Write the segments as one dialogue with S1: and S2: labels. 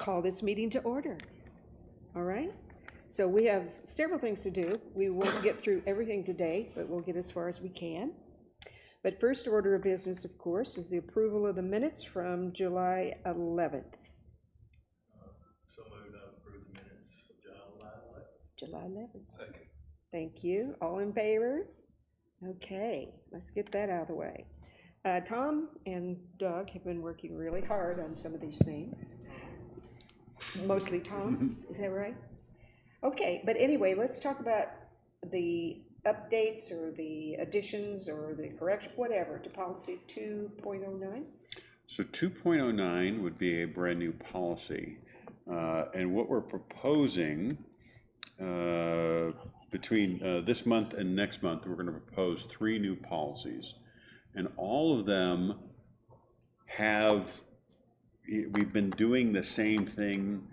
S1: call this meeting to order. All right? So we have several things to do. We won't get through everything today, but we'll get as far as we can. But first order of business, of course, is the approval of the minutes from July 11th.
S2: So moved to approve the minutes of
S1: July 11th.
S2: Second.
S1: Thank you. All in favor? Okay, let's get that out of the way. Tom and Doug have been working really hard on some of these things. Mostly Tom, is that right? Okay, but anyway, let's talk about the updates or the additions or the correction, whatever, to policy 2.09.
S3: So 2.09 would be a brand new policy. And what we're proposing between this month and next month, we're going to propose 3 new policies. And all of them we've been doing the same thing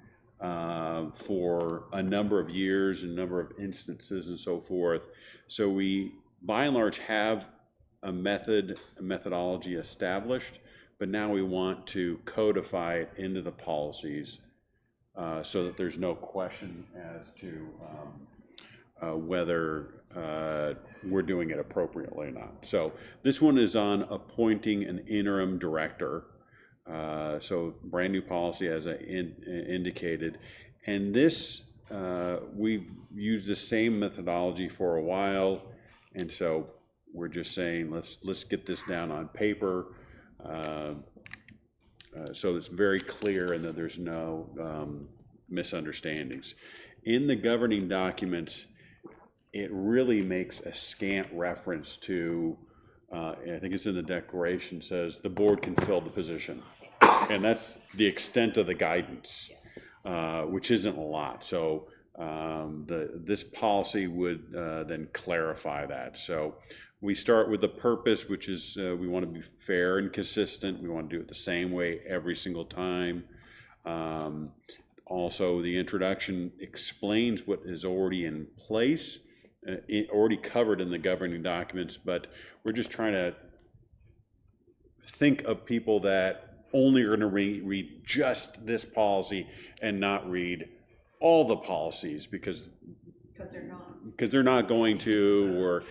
S3: for a number of years, a number of instances and so forth. So we, by and large, have a methodology established, but now we want to codify it into the policies so that there's no question as to whether we're doing it appropriately or not. So this one is on appointing an interim director. So brand new policy, as I indicated, and this we've used the same methodology for a while, and so we're just saying let's get this down on paper so it's very clear and that there's no misunderstandings. In the governing documents, it really makes a scant reference to, I think it's in the declaration, says the board can fill the position. And that's the extent of the guidance, which isn't a lot. So this policy would then clarify that. So we start with the purpose, which is we want to be fair and consistent. We want to do it the same way every single time. Also, the introduction explains what is already in place, already covered in the governing documents, but we're just trying to think of people that only are going to read just this policy and not read all the policies because they're not going to, or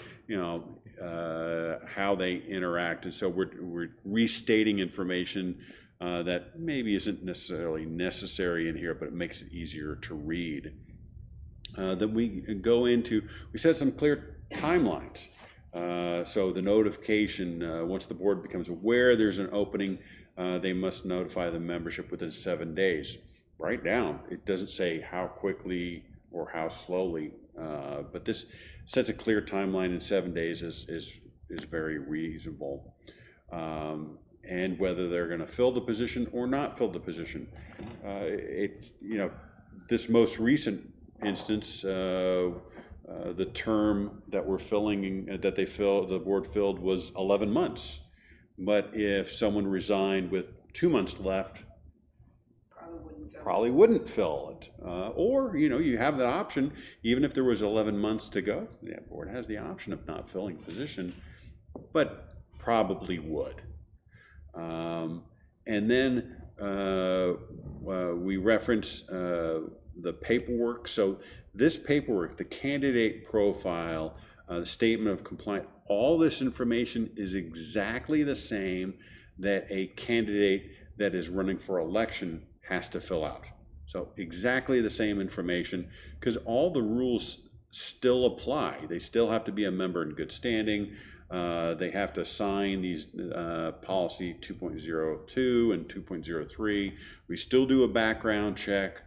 S3: how they interact. And so we're restating information that maybe isn't necessarily necessary in here, but it makes it easier to read. Then we go into, we set some clear timelines. So the notification, once the board becomes aware there's an opening, they must notify the membership within 7 days. Write down, it doesn't say how quickly or how slowly, but this sets a clear timeline in 7 days is very reasonable. And whether they're going to fill the position or not fill the position. It's, this most recent instance, the term that we're filling, the board filled was 11 months. But if someone resigned with 2 months left, probably wouldn't fill it. Or, you have the option, even if there was 11 months to go, the board has the option of not filling the position, but probably would. And then we reference the paperwork. So this paperwork, the candidate profile, the statement of compliance, all this information is exactly the same that a candidate that is running for election has to fill out. So exactly the same information, because all the rules still apply. They still have to be a member in good standing. They have to sign these policy 2.02 and 2.03. We still do a background check.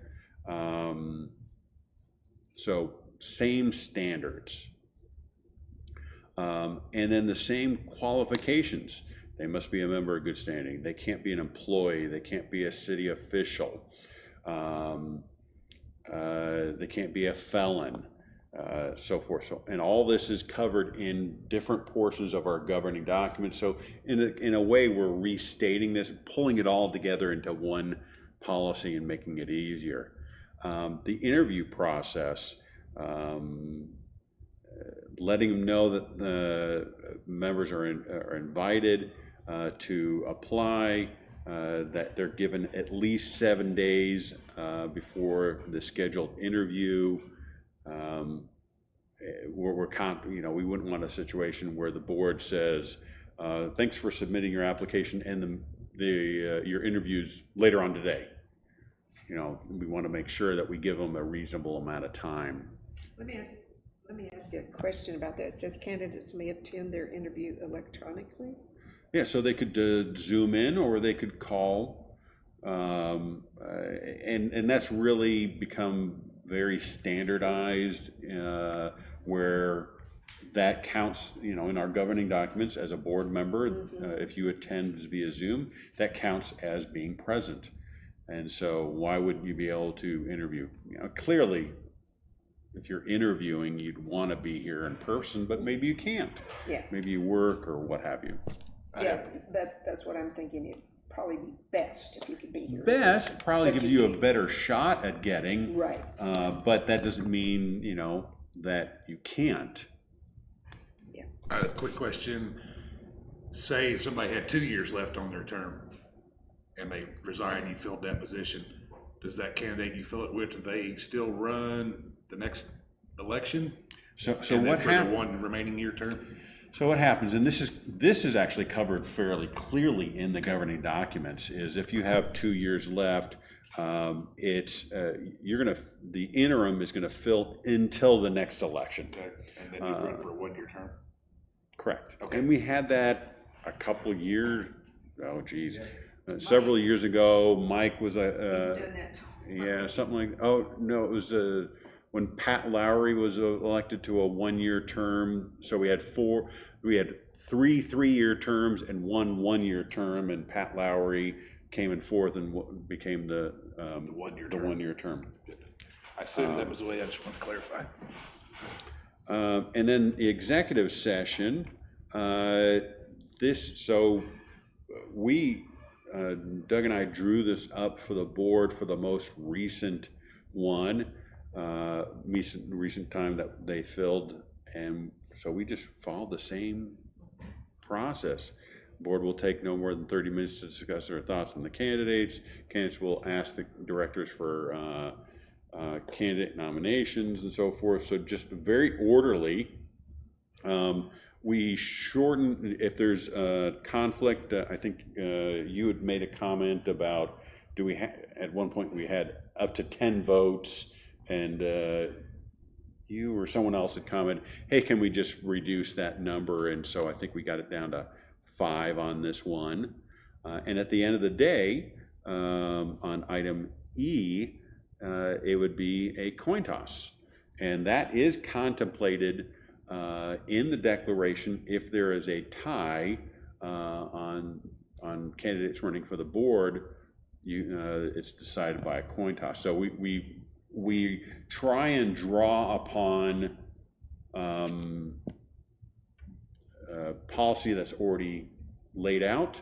S3: So same standards. And then the same qualifications. They must be a member of good standing. They can't be an employee. They can't be a city official. They can't be a felon, so forth. So, and all this is covered in different portions of our governing documents. So in a way, we're restating this, pulling it all together into one policy and making it easier. The interview process, letting them know that the members are invited to apply, that they're given at least 7 days before the scheduled interview. We wouldn't want a situation where the board says, thanks for submitting your application, and your interview's later on today. We want to make sure that we give them a reasonable amount of time.
S1: Let me ask you a question about that. It says candidates may attend their interview electronically.
S3: Yeah, so they could Zoom in, or they could call, and that's really become very standardized, where that counts, in our governing documents as a board member. If you attend via Zoom, that counts as being present. And so why wouldn't you be able to interview? Clearly, if you're interviewing, you'd want to be here in person, but maybe you can't.
S1: Yeah.
S3: Maybe you work or what have you.
S1: Yeah, that's what I'm thinking. It'd probably be best if you could be here.
S3: Best probably gives you a better shot at getting.
S1: Right.
S3: But that doesn't mean, that you can't.
S1: Yeah.
S4: A quick question. Say if somebody had 2 years left on their term and they resign, you filled that position, does that candidate you fill it with, do they still run the next election?
S3: So
S4: and
S3: what
S4: for the
S3: happens?
S4: one remaining year term?
S3: So what happens, and this is actually covered fairly clearly in the governing documents, is if you have 2 years left, the interim is gonna fill until the next election.
S4: Okay. And then you run for a 1 year term?
S3: Correct.
S4: Okay.
S3: And we had that a couple years, several years ago. Mike was
S1: He's done that.
S3: yeah, something like, oh, no, it was when Pat Lowry was elected to a 1 year term. So we had three 3-year terms and 1 year term, and Pat Lowry came in fourth and became the
S4: 1 year
S3: the
S4: term.
S3: 1 year term.
S4: I assumed that was the way. I just want to clarify.
S3: And then the executive session, Doug and I drew this up for the board for the most recent one, recent time that they filled, and so we just followed the same process. Board will take no more than 30 minutes to discuss their thoughts on the candidates. Candidates will ask the directors for candidate nominations and so forth. So just very orderly. We shorten, if there's a conflict, I think you had made a comment about, at one point we had up to 10 votes, and you or someone else had commented, hey, can we just reduce that number? And so I think we got it down to 5 on this one. And at the end of the day, on item E, it would be a coin toss. And that is contemplated in the declaration. If there is a tie on candidates running for the board, it's decided by a coin toss. So we try and draw upon policy that's already laid out,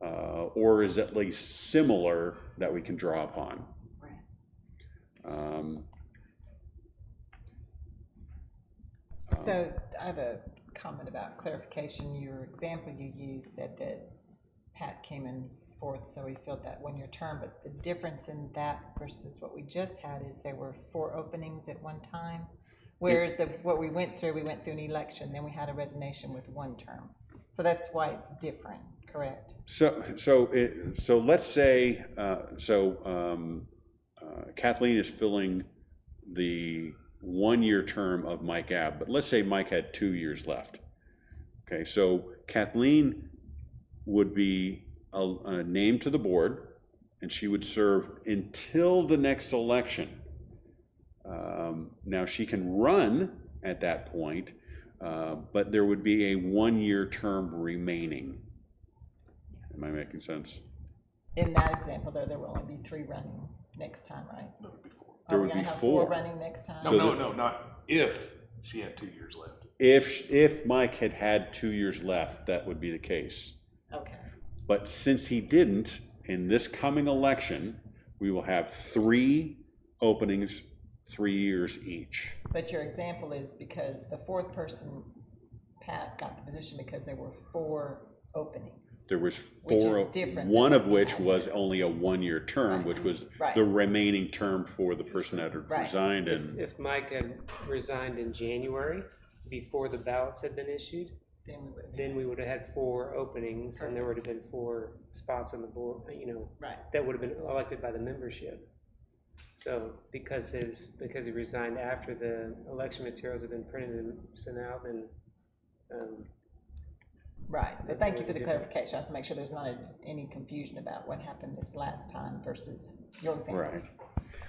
S3: or is at least similar that we can draw upon.
S5: So I have a comment about clarification. Your example you used said that Pat came in fourth, so he filled that 1 year term, but the difference in that versus what we just had is there were 4 openings at one time, whereas what we went through an election, then we had a resignation with 1 term. So that's why it's different, correct?
S3: So let's say, Kathleen is filling the 1 year term of Mike Abb, but let's say Mike had 2 years left. Okay, so Kathleen would be named to the board, and she would serve until the next election. Now she can run at that point, but there would be a 1 year term remaining. Am I making sense?
S5: In that example, though, there will only be 3 running next time, right?
S4: No, it'd be 4.
S3: There
S5: Are
S3: would
S5: we gonna
S3: be
S5: have
S3: 4.
S5: 4 running next time?
S4: No, not if she had 2 years left.
S3: If Mike had 2 years left, that would be the case.
S5: Okay.
S3: But since he didn't, in this coming election, we will have 3 openings, 3 years each.
S5: But your example is because the 4th person, Pat, got the position because there were 4 openings.
S3: There was
S5: Which is
S3: four,
S5: different than
S3: one of
S5: what we
S3: which
S5: had
S3: was
S5: here.
S3: only a one-year term,
S5: Right.
S3: which was
S5: Right.
S3: the remaining term for the person that had
S5: Right.
S3: resigned. And
S6: If Mike had resigned in January, before the ballots had been issued,
S5: Then we would have.
S6: then we would have had 4 openings, and there would have been 4 spots on the board,
S5: Right.
S6: that would have been elected by the membership. So because he resigned after the election materials had been printed and sent out, then,
S5: Right, so
S6: There
S5: thank you
S6: was
S5: for
S6: a
S5: the
S6: different-
S5: clarification, I just want to make sure there's not any confusion about what happened this last time versus your example.
S3: right.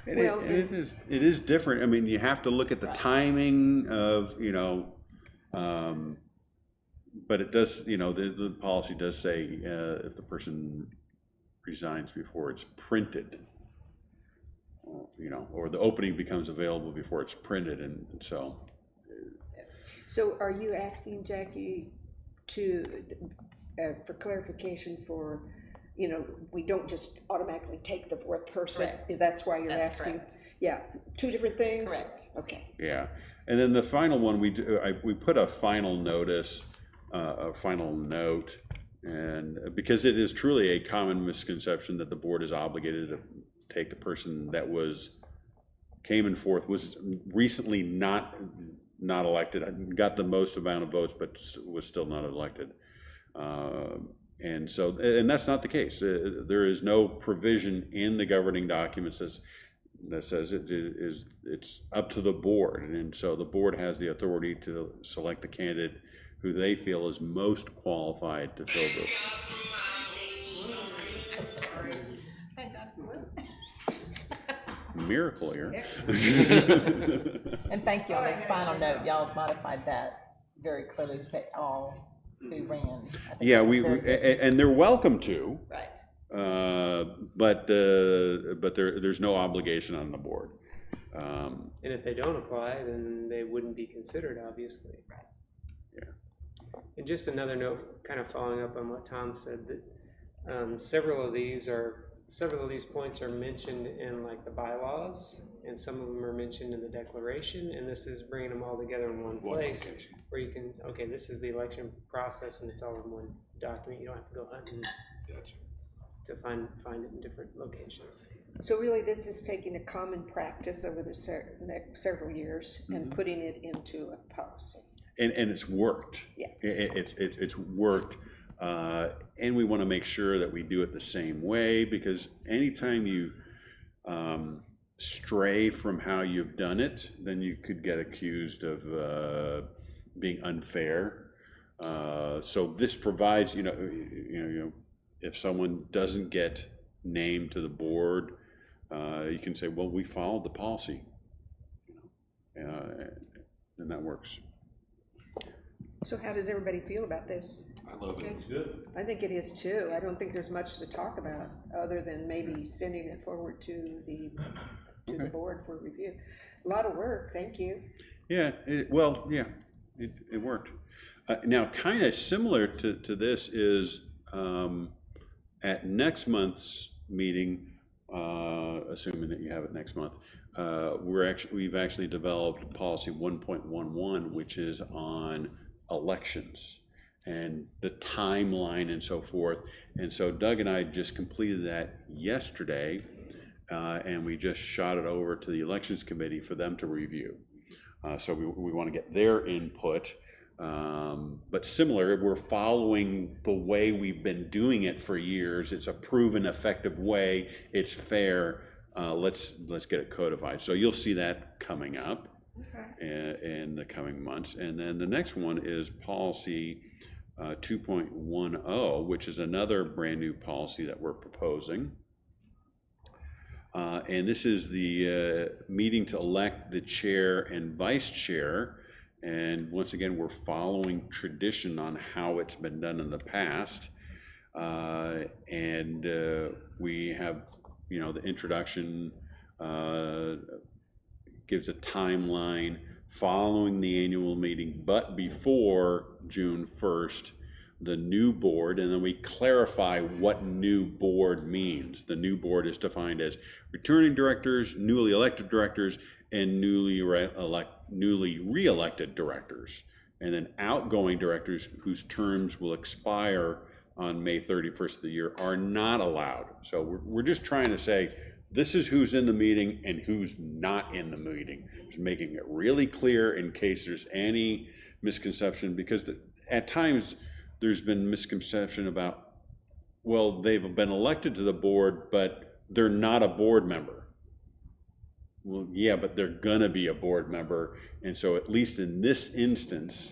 S3: And
S1: Well,
S3: it is different. I mean, you have to look at the
S5: Right.
S3: timing of, but it does, the policy does say if the person resigns before it's printed, or the opening becomes available before it's printed, and so.
S1: So are you asking Jackie for clarification for, we don't just automatically take the 4th person?
S5: Correct.
S1: That's why you're
S5: That's
S1: asking?
S5: correct.
S1: Yeah, 2 different things?
S5: Correct.
S1: Okay.
S3: Yeah, and then the final one, we put a final notice, a final note, and because it is truly a common misconception that the board is obligated to take the person that came in fourth, was recently not elected, got the most amount of votes, but was still not elected. And so, and that's not the case. There is no provision in the governing documents that says it's up to the board, and so the board has the authority to select the candidate who they feel is most qualified to fill the. Miracle here.
S5: And thank you on this final note, y'all modified that very clearly to say all who ran. I think
S3: Yeah,
S5: that was
S3: we
S5: very good.
S3: and they're welcome to,
S5: Right,
S3: but there's no obligation on the board.
S6: and if they don't apply, then they wouldn't be considered, obviously.
S5: Right.
S3: Yeah.
S6: And just another note, kind of following up on what Tom said, that several of these points are mentioned in like the bylaws, and some of them are mentioned in the declaration, and this is bringing them all together in one place where you can, okay, this is the election process, and it's all in one document. You don't have to go hunting to find it in different locations.
S1: So really, this is taking a common practice over the next several years and putting it into a policy.
S3: And it's worked.
S1: Yeah.
S3: It's worked, and we want to make sure that we do it the same way, because anytime you stray from how you've done it, then you could get accused of being unfair. So this provides, if someone doesn't get named to the board, you can say, well, we followed the policy, and that works.
S1: So how does everybody feel about this?
S4: I love it.
S2: It's good.
S1: I think it is too. I don't think there's much to talk about other than maybe sending it forward to the board for review. A lot of work, thank you.
S3: Yeah, it worked. Now, kind of similar to this is at next month's meeting, assuming that you have it next month, we've actually developed policy 1.11, which is on elections and the timeline and so forth. And so Doug and I just completed that yesterday, and we just shot it over to the elections committee for them to review. So we want to get their input. But similar, we're following the way we've been doing it for years. It's a proven effective way. It's fair. Let's get it codified. So you'll see that coming up in the coming months. And then the next one is policy 2.10, which is another brand new policy that we're proposing. And this is the meeting to elect the chair and vice chair. And once again, we're following tradition on how it's been done in the past. And we have, the introduction gives a timeline following the annual meeting, but before June 1st, the new board, and then we clarify what new board means. The new board is defined as returning directors, newly elected directors, and newly re-elected directors, and then outgoing directors whose terms will expire on May 31st of the year are not allowed. So we're just trying to say, this is who's in the meeting and who's not in the meeting. Just making it really clear in case there's any misconception, because at times there's been misconception about, well, they've been elected to the board, but they're not a board member. Well, yeah, but they're gonna be a board member, and so at least in this instance,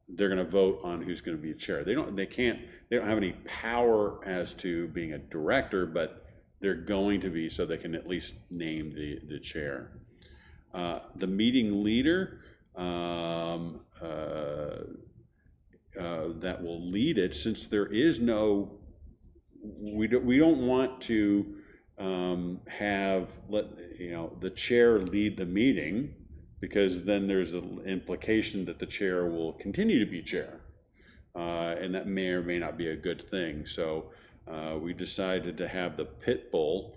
S3: they're gonna vote on who's gonna be a chair. They don't have any power as to being a director, but they're going to be, so they can at least name the chair. The meeting leader that will lead it, since there is no, we don't want to let the chair lead the meeting, because then there's an implication that the chair will continue to be chair, and that may or may not be a good thing. So we decided to have the pit bull,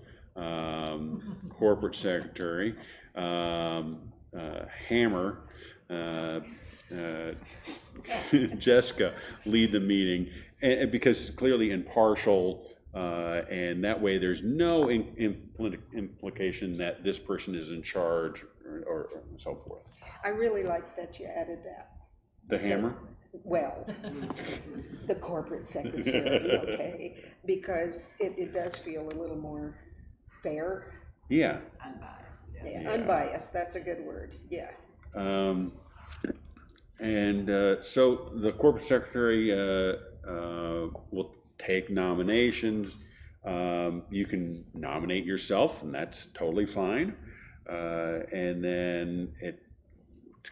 S3: corporate secretary, Hammer, Jessica lead the meeting, and because clearly impartial, and that way there's no implication that this person is in charge or so forth.
S1: I really like that you added that.
S3: The Hammer?
S1: Well, the corporate secretary, okay, because it does feel a little more fair.
S3: Yeah.
S5: Unbiased,
S1: Yeah, unbiased, that's a good word, yeah.
S3: So the corporate secretary will take nominations. You can nominate yourself, and that's totally fine. And then it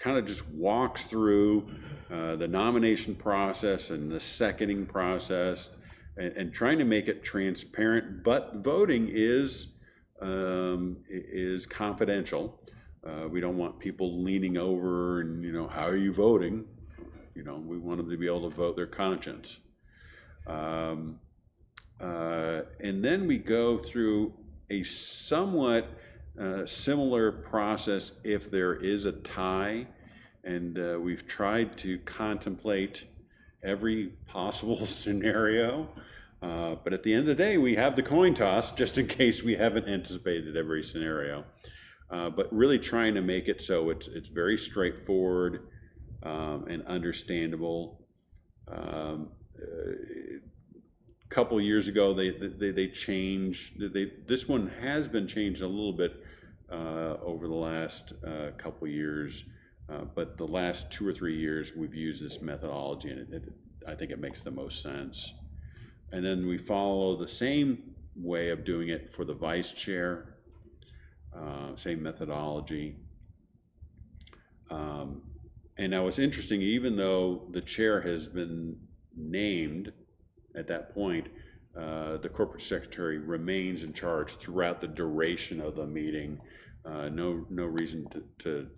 S3: kind of just walks through the nomination process and the seconding process, and trying to make it transparent. But voting is confidential. We don't want people leaning over and, how are you voting? We want them to be able to vote their conscience. And then we go through a somewhat similar process if there is a tie, and we've tried to contemplate every possible scenario, but at the end of the day we have the coin toss just in case we haven't anticipated every scenario, but really trying to make it so it's very straightforward and understandable. A couple years ago they changed, this one has been changed a little bit over the last couple years, but the last 2 or 3 years we've used this methodology, and I think it makes the most sense. And then we follow the same way of doing it for the vice chair, same methodology. And now it's interesting, even though the chair has been named at that point, the corporate secretary remains in charge throughout the duration of the meeting. No reason to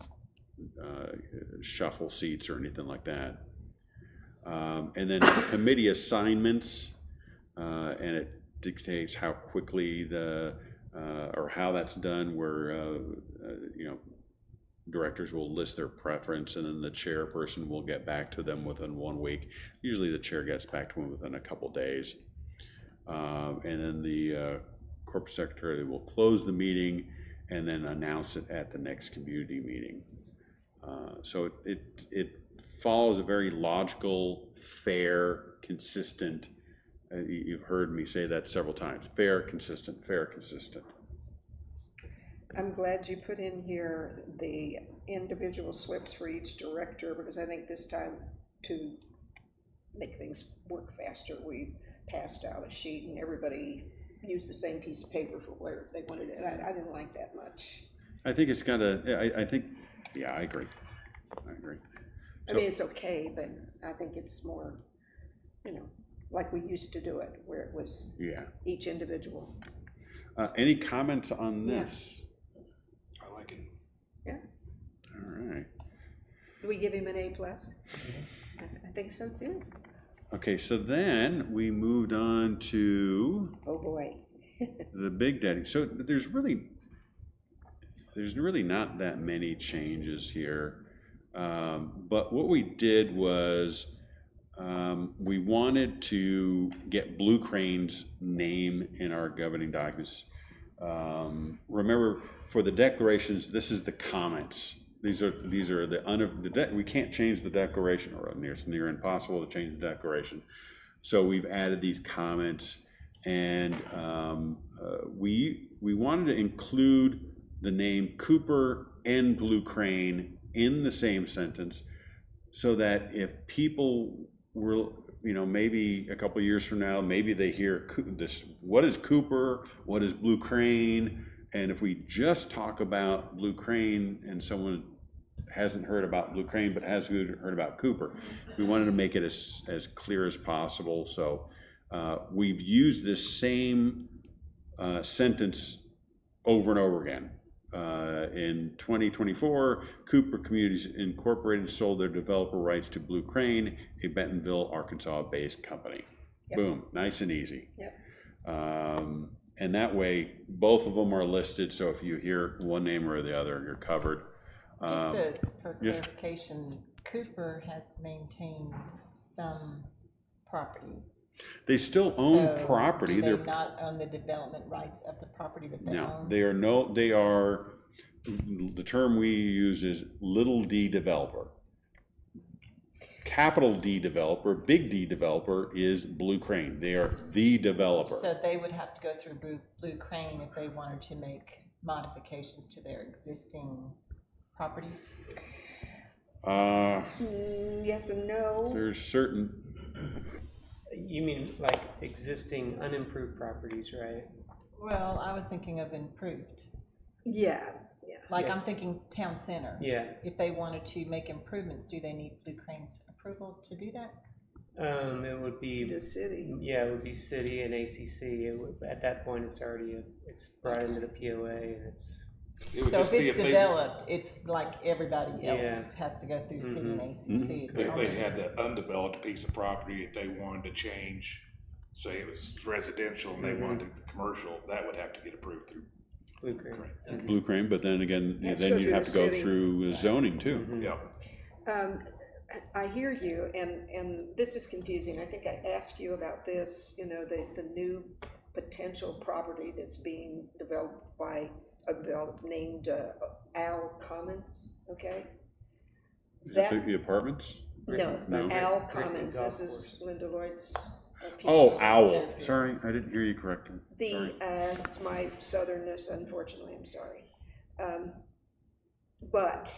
S3: shuffle seats or anything like that. And then committee assignments, and it dictates how quickly or how that's done, where directors will list their preference, and then the chairperson will get back to them within 1 week. Usually the chair gets back to them within a couple days. And then the corporate secretary will close the meeting and then announce it at the next community meeting. So it follows a very logical, fair, consistent, you've heard me say that several times, fair, consistent, fair, consistent.
S1: I'm glad you put in here the individual slips for each director, because I think this time, to make things work faster, we passed out a sheet and everybody used the same piece of paper for where they wanted it. I didn't like that much.
S3: I think it's kind of, I think, yeah, I agree.
S1: I mean, it's okay, but I think it's more, like we used to do it, where it was each individual.
S3: Any comments on this?
S4: I like it.
S1: Yeah.
S3: All right.
S1: Do we give him an A+? I think so too.
S3: Okay, so then we moved on to
S1: Oh boy.
S3: the Big Daddy. So there's really not that many changes here, but what we did was we wanted to get Blue Crane's name in our governing documents. Remember, for the declarations, this is the comments. These are we can't change the declaration, or it's near impossible to change the declaration. So we've added these comments, and we wanted to include the name Cooper and Blue Crane in the same sentence, so that if people were, maybe a couple years from now, maybe they hear this, what is Cooper, what is Blue Crane, and if we just talk about Blue Crane and someone hasn't heard about Blue Crane but has heard about Cooper, we wanted to make it as clear as possible. So we've used this same sentence over and over again. In 2024, Cooper Communities Incorporated sold their developer rights to Blue Crane, a Bentonville, Arkansas-based company.
S1: Yep.
S3: Boom, nice and easy.
S1: Yep.
S3: And that way, both of them are listed, so if you hear one name or the other, you're covered.
S5: Just for clarification, Cooper has maintained some property.
S3: They still own
S5: So
S3: property.
S5: do they not own the development rights of the property that they own?
S3: They are, the term we use is little d developer. Capital D developer, big D developer is Blue Crane. They are the developer.
S5: So they would have to go through Blue Crane if they wanted to make modifications to their existing properties?
S1: Yes and no.
S3: There's certain,
S6: You mean like existing unimproved properties, right?
S5: Well, I was thinking of improved.
S1: Yeah.
S5: Like
S6: Yes.
S5: I'm thinking town center.
S6: Yeah.
S5: If they wanted to make improvements, do they need Blue Crane's approval to do that?
S6: It would be,
S1: The city.
S6: yeah, it would be city and ACC. At that point, it's already, it's brought into the POA, and it's,
S4: It would
S5: So if
S4: just be
S5: it's
S4: they-
S5: developed, it's like everybody
S6: Yeah.
S5: else has to go through city and ACC. It's
S4: If they
S5: only-
S4: had an undeveloped piece of property that they wanted to change, say it was residential and they wanted it commercial, that would have to get approved through.
S6: Blue Crane.
S3: Blue Crane, but then again,
S1: Has to
S3: then
S1: go
S3: you
S1: through
S3: have
S1: the
S3: to go
S1: city.
S3: through zoning too.
S6: Mhm.
S4: Yep.
S1: I hear you, and this is confusing. I think I asked you about this, the new potential property that's being developed by a developer named Al Commons, okay?
S3: Is that the apartments?
S1: No,
S3: No.
S1: Al
S6: Right,
S1: Commons,
S6: golf
S1: this is Linda Lloyd's piece.
S3: Oh, Owl. Sorry, I didn't hear you correctly. Sorry.
S1: It's my southernness, unfortunately, I'm sorry. But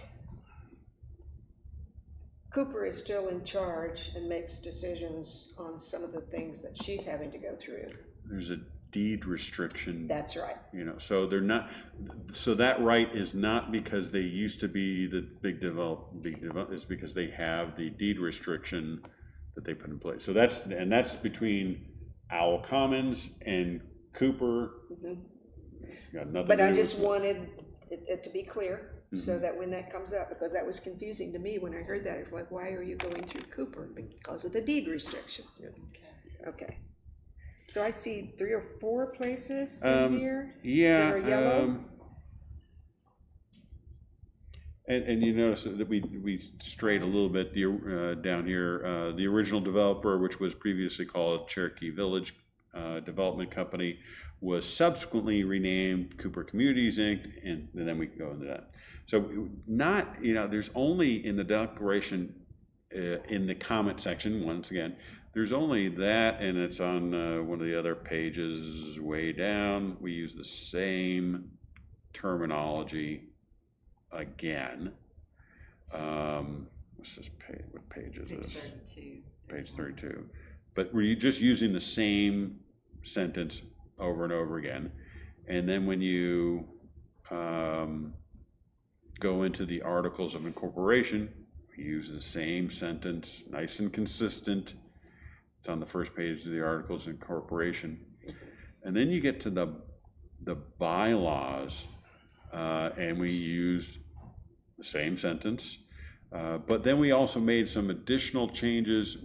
S1: Cooper is still in charge and makes decisions on some of the things that she's having to go through.
S3: There's a deed restriction.
S1: That's right.
S3: So they're not, so that right is not because they used to be the big develop, it's because they have the deed restriction that they put in place. So that's between Owl Commons and Cooper. It's got nothing
S1: But
S3: to
S1: I
S3: do
S1: just
S3: with-
S1: wanted it to be clear, so that when that comes up, because that was confusing to me when I heard that, it's like, why are you going through Cooper? Because of the deed restriction. Okay. So I see 3 or 4 places in here.
S3: Yeah.
S1: that are yellow?
S3: And you notice that we strayed a little bit down here. The original developer, which was previously called Cherokee Village Development Company, was subsequently renamed Cooper Communities Inc. And then we can go into that. So there's only in the declaration, in the comment section, once again, there's only that, and it's on one of the other pages way down. We use the same terminology again. What's this page? What page is
S5: Page
S3: this?
S5: 32.
S3: Page 32. But we're just using the same sentence over and over again. And then when you go into the Articles of Incorporation, we use the same sentence, nice and consistent. It's on the first page of the Articles of Incorporation. And then you get to the bylaws, and we used the same sentence. But then we also made some additional changes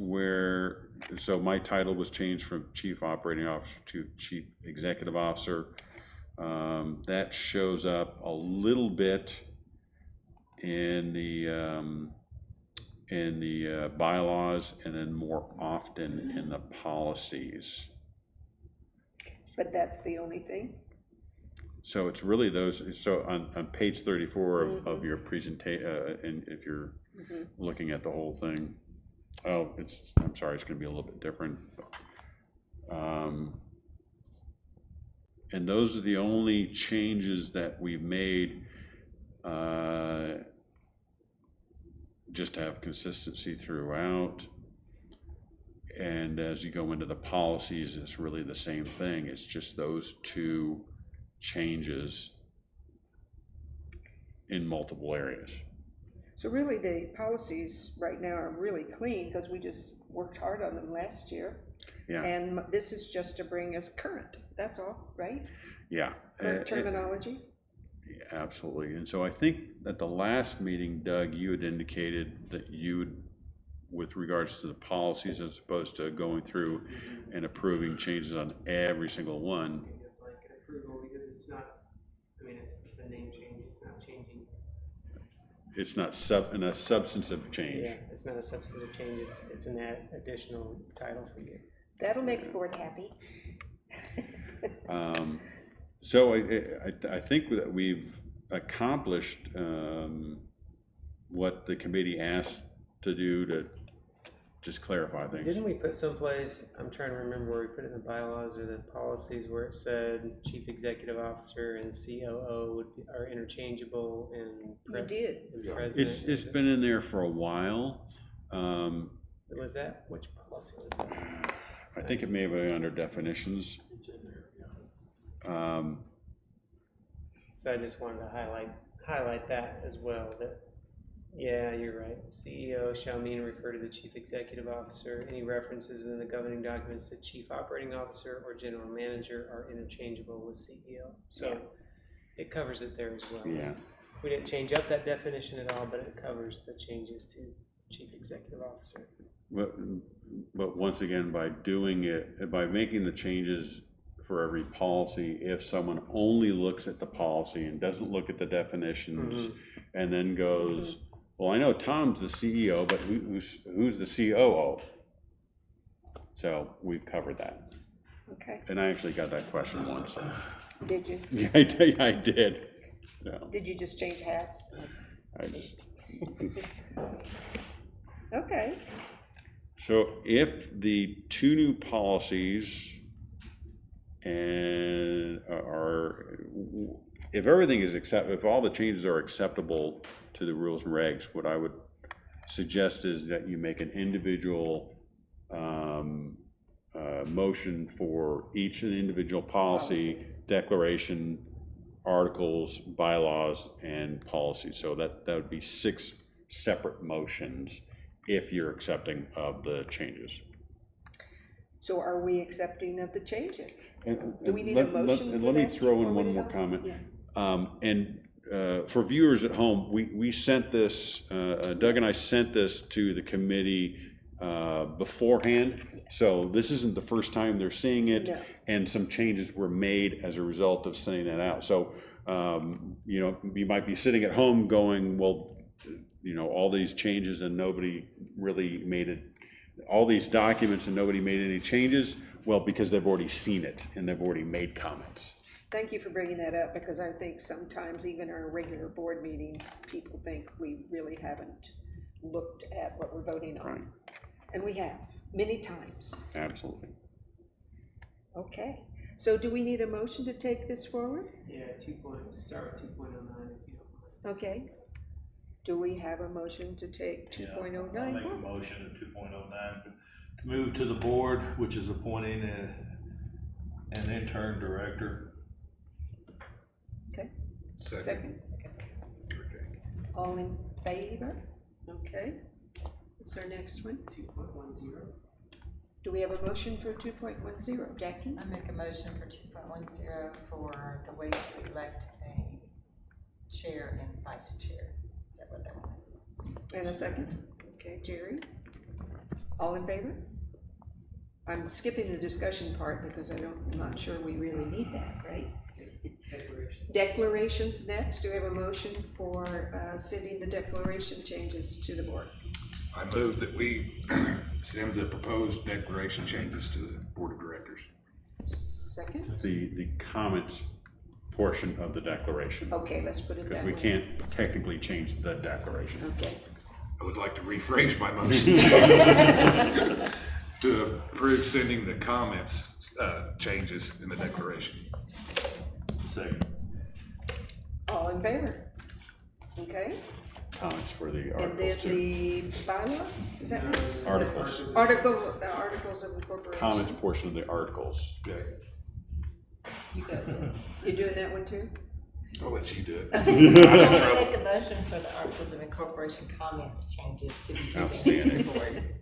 S3: so my title was changed from Chief Operating Officer to Chief Executive Officer. That shows up a little bit in in the bylaws, and then more often in the policies.
S1: But that's the only thing?
S3: So it's really those, so on page 34 of your presentation, and if you're looking at the whole thing, I'm sorry, it's gonna be a little bit different. And those are the only changes that we've made, just to have consistency throughout. And as you go into the policies, it's really the same thing. It's just those two changes in multiple areas.
S1: So really, the policies right now are really clean because we just worked hard on them last year.
S3: Yeah.
S1: And this is just to bring us current, that's all, right?
S3: Yeah.
S1: Current terminology?
S3: Absolutely. And so I think at the last meeting, Doug, you had indicated that you would, with regards to the policies, as opposed to going through and approving changes on every single one.
S6: Blanket approval, because it's not, I mean, it's a name change, it's not changing.
S3: It's not a substantive change.
S6: Yeah, it's not a substantive change, it's an additional title for you.
S1: That'll make the board happy.
S3: So I think that we've accomplished what the committee asked to do to just clarify things.
S6: Didn't we put someplace, I'm trying to remember where we put it in the bylaws or the policies, where it said chief executive officer and COO are interchangeable and
S1: You did.
S6: and president?
S3: It's been in there for a while.
S6: Was that, which policy was that?
S3: I think it may have been under definitions.
S6: So I just wanted to highlight that as well, that, yeah, you're right. CEO shall mean and refer to the chief executive officer. Any references in the governing documents to chief operating officer or general manager are interchangeable with CEO. So it covers it there as well.
S3: Yeah.
S6: We didn't change up that definition at all, but it covers the changes to chief executive officer.
S3: But once again, by doing it, by making the changes for every policy, if someone only looks at the policy and doesn't look at the definitions, and then goes, well, I know Tom's the CEO, but who's the COO? So we've covered that.
S1: Okay,
S3: And I actually got that question once.
S1: did you?
S3: Yeah, I did. No,
S1: Did you just change hats?
S3: I just.
S1: Okay,
S3: So if the two new policies and if everything is if all the changes are acceptable to the rules and regs, what I would suggest is that you make an individual motion for each individual policy, declaration, articles, bylaws, and policies. So that would be 6 separate motions if you're accepting of the changes.
S1: so are we accepting of the changes?
S3: And
S1: Do we need a motion for
S3: let me
S1: that
S3: throw in
S1: before
S3: one
S1: we
S3: more
S1: go?
S3: comment.
S1: Yeah.
S3: For viewers at home, we sent this, Doug and I sent this to the committee beforehand. So this isn't the first time they're seeing it.
S1: No.
S3: And some changes were made as a result of sending that out. So, you know, you might be sitting at home going, well, you know, all these changes and nobody really made it, all these documents and nobody made any changes. Well, because they've already seen it and they've already made comments.
S1: Thank you for bringing that up, because I think sometimes even our regular board meetings, people think we really haven't looked at what we're voting on.
S3: Right.
S1: And we have, many times.
S3: Absolutely.
S1: Okay, so do we need a motion to take this forward?
S6: Yeah, start with 2.09 if you don't mind.
S1: Okay. Do we have a motion to take 2.09?
S2: I'll make a motion of 2.09 to move to the board, which is appointing an intern director.
S1: Okay,
S4: Second.
S1: second. All in favor? Okay. What's our next one?
S6: 2.10.
S1: Do we have a motion for 2.10? Jackie?
S5: I make a motion for 2.10 for the way to elect a chair and vice chair. Is that what that one is?
S1: And a second? Okay, Jerry? All in favor? I'm skipping the discussion part because I'm not sure we really need that, right? Declarations next. Do we have a motion for sending the declaration changes to the board?
S4: I move that we send the proposed declaration changes to the board of directors.
S1: Second?
S3: The comments portion of the declaration,
S1: Okay, let's put it
S3: because
S1: that
S3: we
S1: way.
S3: can't technically change the declaration.
S1: Okay.
S4: I would like to rephrase my motion to approve sending the comments, changes in the declaration.
S2: Second.
S1: All in favor? Okay,
S3: Comments for the
S1: and then
S3: articles too.
S1: the bylaws, is that nice?
S3: Articles,
S1: Articles of incorporation.
S3: comments portion of the articles.
S4: Okay,
S1: You got it. You doing that one too?
S4: I'll let you do it.
S5: I'm gonna make a motion for the Articles of Incorporation comments changes to be presented to the
S3: Outstanding.
S5: board.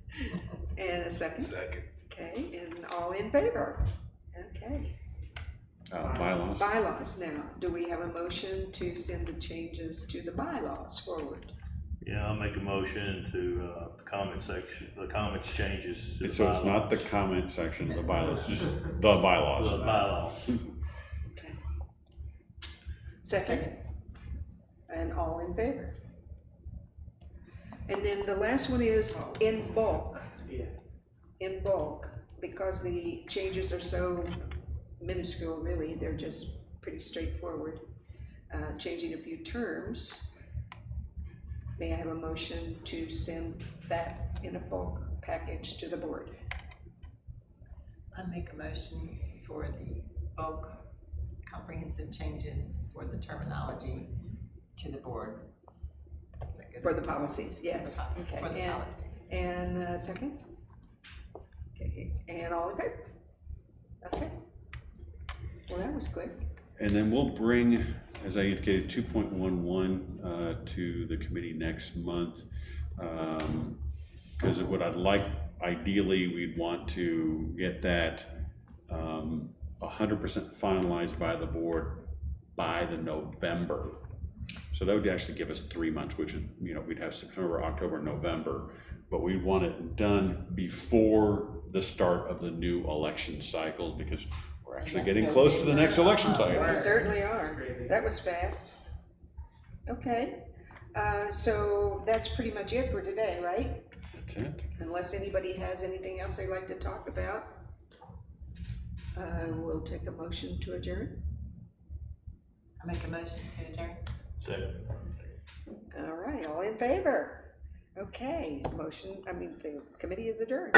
S1: And a second?
S4: Second.
S1: Okay, and all in favor? Okay.
S3: Bylaws.
S1: Bylaws now, do we have a motion to send the changes to the bylaws forward?
S2: Yeah, I'll make a motion to, the comment section, the comments changes to the
S3: So it's not the
S2: bylaws.
S3: comment section of the bylaws, just the
S2: The
S3: bylaws.
S2: bylaws.
S1: Okay. Second? And all in favor? And then the last one is in bulk. In bulk, because the changes are so minuscule, really, they're just pretty straightforward. Changing a few terms. May I have a motion to send that in a bulk package to the board?
S5: I make a motion for the bulk comprehensive changes for the terminology to the board. Is that good?
S1: For the policies, yes. Okay.
S5: For the
S1: And-
S5: policies.
S1: And second? Okay, and all in favor? Okay. Well, that was quick.
S3: And then we'll bring, as I indicated, 2.11 to the committee next month. Because what I'd like, ideally, we'd want to get that 100% finalized by the board by the November. So that would actually give us 3 months, which is, we'd have September, October, November. But we want it done before the start of the new election cycle, because we're actually getting close to the next election cycle.
S1: We certainly are. That was fast. Okay, so that's pretty much it for today, right?
S3: That's it.
S1: Unless anybody has anything else they'd like to talk about, we'll take a motion to adjourn.
S5: I make a motion to adjourn.
S2: Second.
S1: All right, all in favor? Okay, the committee is adjourned.